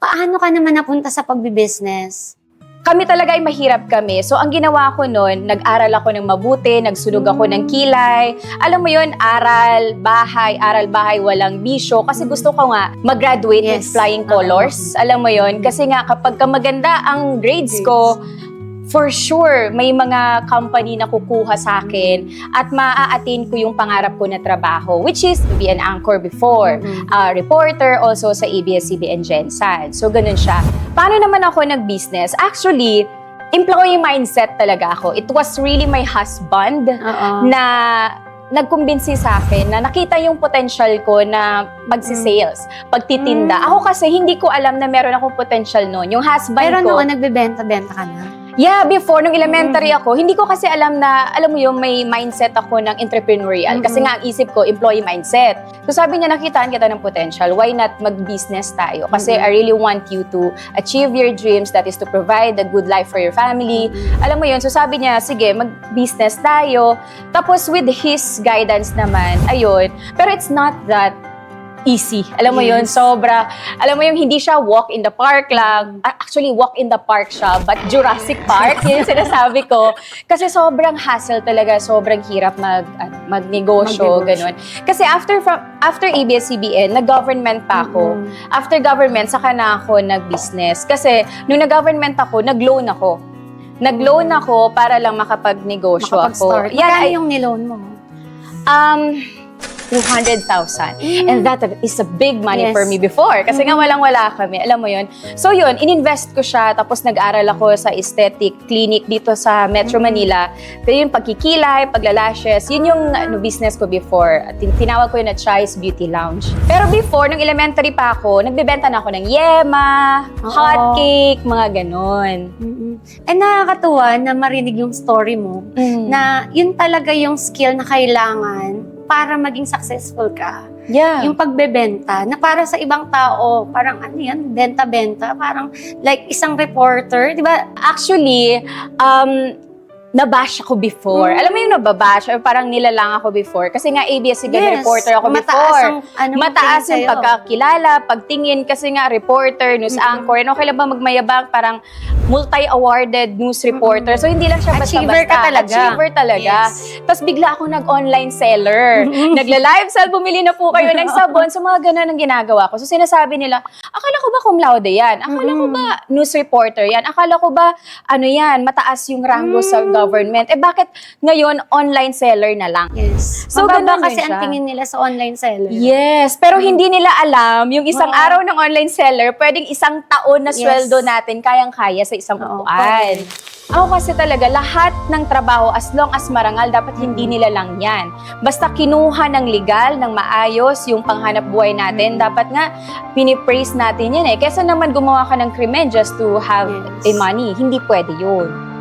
Paano ka naman napunta sa pagbi-business? Kami talaga ay mahirap kami. So, ang ginawa ko noon, nag-aral ako ng mabuti, nagsunog ako ng kilay. Alam mo yun, aral, bahay, walang bisyo. Kasi gusto ko nga mag-graduate with flying colors. Alam mo yun, kasi nga kapag maganda ang grades ko, for sure, may mga company na kukuha sa akin at maa-attain ko yung pangarap ko na trabaho, which is to be an anchor before, reporter also sa ABS-CBN Gensan. So, ganun siya. Paano naman ako nag-business? Actually, employee mindset talaga ako. It was really my husband na nagkumbinsi sa akin na nakita yung potential ko na magsisales, pagtitinda. Ako kasi hindi ko alam na meron akong potential noon. Yung husband Pero ko... noon, nagbebenta-benta ka na? Yeah, before, nung elementary ako, hindi ko kasi alam na, alam mo yung may mindset ako ng entrepreneurial. Kasi nga, ang isip ko, employee mindset. So sabi niya, nakitaan kita ng potential. Why not mag-business tayo? Kasi I really want you to achieve your dreams, that is to provide a good life for your family. Alam mo yun, so sabi niya, sige, mag-business tayo. Tapos with his guidance naman, ayun. Pero it's not that easy. Alam mo yun, sobra. Alam mo yung hindi siya walk in the park lang. Actually, walk in the park siya, but Jurassic Park, yun yung sinasabi ko. Kasi sobrang hassle talaga, sobrang hirap magnegosyo, ganun. Kasi after ABS-CBN, nag-government pa ako. After government, saka na ako nag-business. Kasi nung nag-government ako, nag-loan ako. Nag-loan ako para lang makapagnegosyo ako. Magkano yung niloan mo? 200,000. And that is a big money for me before. Kasi nga walang-wala kami. Alam mo yun. So yun, ininvest ko siya. Tapos nag-aral ako sa aesthetic clinic dito sa Metro Manila. Pero yung pagkikilay, paglalashes, yun yung business ko before. At tinawag ko yun na Chai's Beauty Lounge. Pero before, nung elementary pa ako, nagbebenta na ako ng yema, hot cake, mga ganon. And nakakatuwa na marinig yung story mo na yun talaga yung skill na kailangan para maging successful ka. Yeah. Yung pagbebenta, na para sa ibang tao, parang ano yan, benta-benta, parang like isang reporter, di ba? Actually, nabash ako before. Alam mo yung nababash, parang nilalang ako before. Kasi nga ABS-CBN reporter ako before. Mataas yung pagkakilala, pagtingin, kasi nga reporter, news anchor. And okay lang ba magmayabang, parang multi-awarded news reporter. So hindi lang siya basta-basta. Achiever ka talaga. Achiever talaga. Tapos bigla ako nag-online seller. Nagla-live sell, bumili na po kayo ng sabon. So mga ganun ang ginagawa ko. So sinasabi nila, akala ko ba cum laude yan? Akala ko ba news reporter yan? Akala ko ba ano yan, mataas yung rango sa government. Eh bakit ngayon online seller na lang? Yes. So Mababa ganun kasi siya. ang tingin nila sa online seller. Yes, pero hindi nila alam yung isang araw ng online seller, pwedeng isang taon na sweldo natin kayang-kaya sa isang upuan. Ako kasi talaga, lahat ng trabaho, as long as marangal, dapat hindi nila lang yan. Basta kinuha ng legal, ng maayos, yung panghanap buhay natin, dapat nga, pinipraise natin yan eh. Kesa naman gumawa ka ng krimen just to have a money, hindi pwede yun.